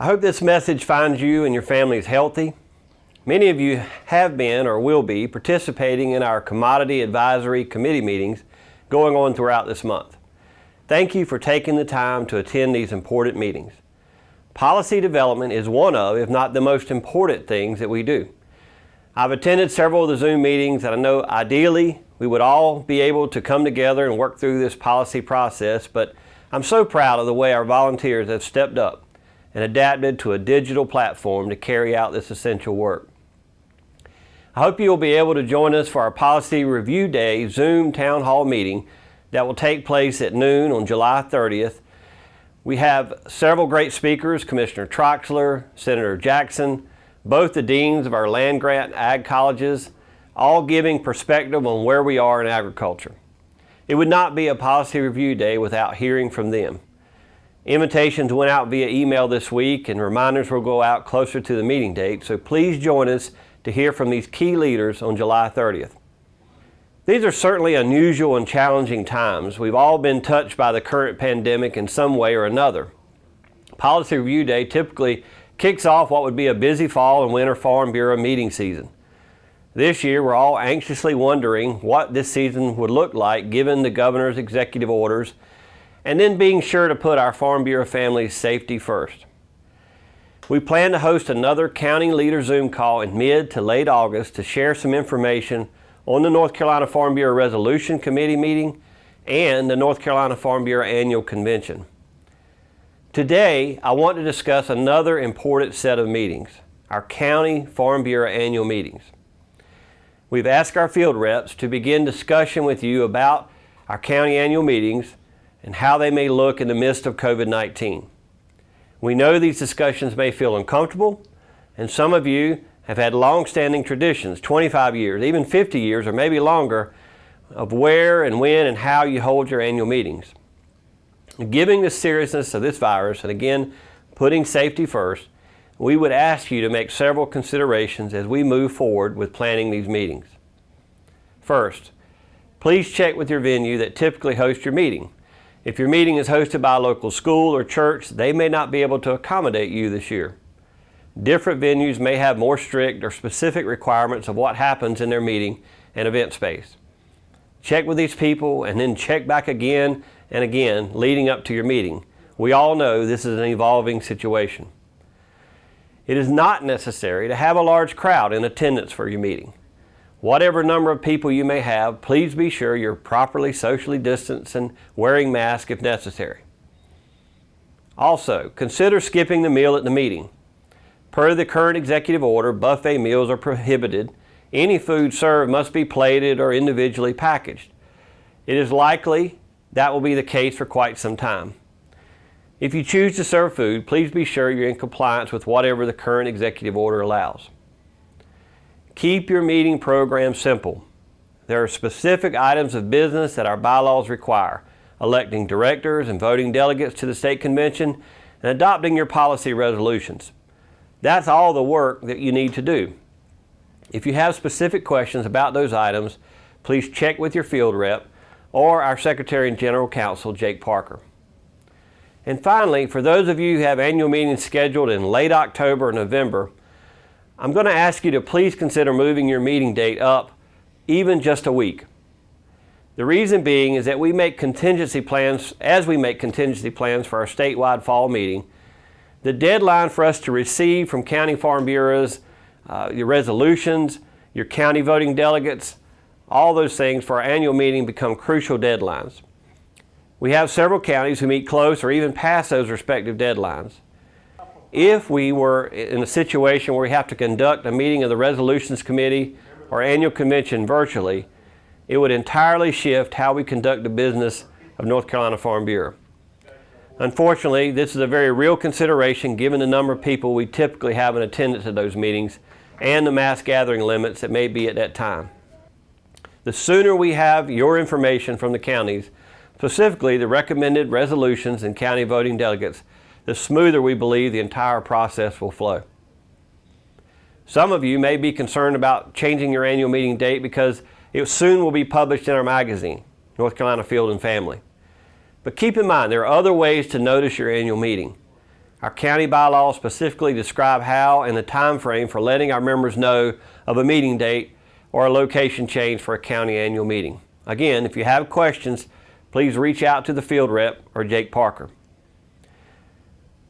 I hope this message finds you and your families healthy. Many of you have been or will be participating in our Commodity Advisory Committee meetings going on throughout this month. Thank you for taking the time to attend these important meetings. Policy development is one of, if not the most important things that we do. I've attended several of the Zoom meetings, and I know ideally we would all be able to come together and work through this policy process, but I'm so proud of the way our volunteers have stepped up and adapted to a digital platform to carry out this essential work. I hope you'll be able to join us for our Policy Review Day Zoom Town Hall meeting that will take place at noon on July 30th. We have several great speakers, Commissioner Troxler, Senator Jackson, both the deans of our land-grant ag colleges, all giving perspective on where we are in agriculture. It would not be a Policy Review Day without hearing from them. Invitations went out via email this week, and reminders will go out closer to the meeting date, so please join us to hear from these key leaders on July 30th. These are certainly unusual and challenging times. We've all been touched by the current pandemic in some way or another. Policy Review Day typically kicks off what would be a busy fall and winter Farm Bureau meeting season. This year, we're all anxiously wondering what this season would look like given the governor's executive orders, and then being sure to put our Farm Bureau families' safety first. We plan to host another County Leader Zoom call in mid to late August to share some information on the North Carolina Farm Bureau Resolution Committee meeting and the North Carolina Farm Bureau Annual Convention. Today, I want to discuss another important set of meetings, our County Farm Bureau Annual Meetings. We've asked our field reps to begin discussion with you about our county annual meetings and how they may look in the midst of COVID-19. We know these discussions may feel uncomfortable, and some of you have had long-standing traditions, 25 years, even 50 years, or maybe longer, of where and when and how you hold your annual meetings. Given the seriousness of this virus, and again, putting safety first, we would ask you to make several considerations as we move forward with planning these meetings. First, please check with your venue that typically hosts your meeting. If your meeting is hosted by a local school or church, they may not be able to accommodate you this year. Different venues may have more strict or specific requirements of what happens in their meeting and event space. Check with these people and then check back again and again leading up to your meeting. We all know this is an evolving situation. It is not necessary to have a large crowd in attendance for your meeting. Whatever number of people you may have, please be sure you're properly socially distanced and wearing masks if necessary. Also, consider skipping the meal at the meeting. Per the current executive order, buffet meals are prohibited. Any food served must be plated or individually packaged. It is likely that will be the case for quite some time. If you choose to serve food, please be sure you're in compliance with whatever the current executive order allows. Keep your meeting program simple. There are specific items of business that our bylaws require: electing directors and voting delegates to the state convention and adopting your policy resolutions. That's all the work that you need to do. If you have specific questions about those items, please check with your field rep or our Secretary and General Counsel, Jake Parker. And finally, for those of you who have annual meetings scheduled in late October or November, I'm going to ask you to please consider moving your meeting date up even just a week. The reason being is that as we make contingency plans for our statewide fall meeting, the deadline for us to receive from county farm bureaus, your resolutions, your county voting delegates, all those things for our annual meeting become crucial deadlines. We have several counties who meet close or even past those respective deadlines. If we were in a situation where we have to conduct a meeting of the Resolutions Committee or annual convention virtually, it would entirely shift how we conduct the business of North Carolina Farm Bureau. Unfortunately, this is a very real consideration given the number of people we typically have in attendance at those meetings and the mass gathering limits that may be at that time. The sooner we have your information from the counties, specifically the recommended resolutions and county voting delegates, the smoother we believe the entire process will flow. Some of you may be concerned about changing your annual meeting date because it soon will be published in our magazine, North Carolina Field and Family. But keep in mind, there are other ways to notice your annual meeting. Our county bylaws specifically describe how and the time frame for letting our members know of a meeting date or a location change for a county annual meeting. Again, if you have questions, please reach out to the field rep or Jake Parker.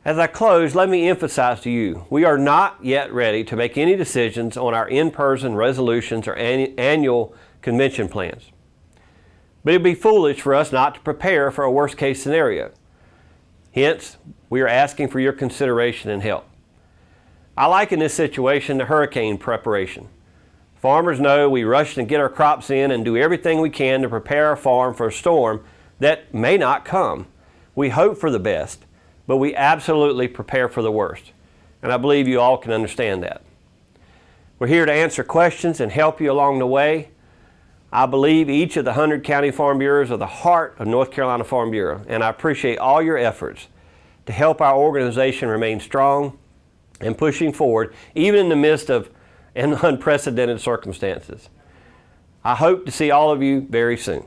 As I close, let me emphasize to you, we are not yet ready to make any decisions on our in-person resolutions or annual convention plans. But it would be foolish for us not to prepare for a worst-case scenario. Hence, we are asking for your consideration and help. I liken this situation to hurricane preparation. Farmers know we rush and get our crops in and do everything we can to prepare our farm for a storm that may not come. We hope for the best, but we absolutely prepare for the worst. And I believe you all can understand that. We're here to answer questions and help you along the way. I believe each of the 100 county farm bureaus are the heart of North Carolina Farm Bureau, and I appreciate all your efforts to help our organization remain strong and pushing forward, even in the midst of unprecedented circumstances. I hope to see all of you very soon.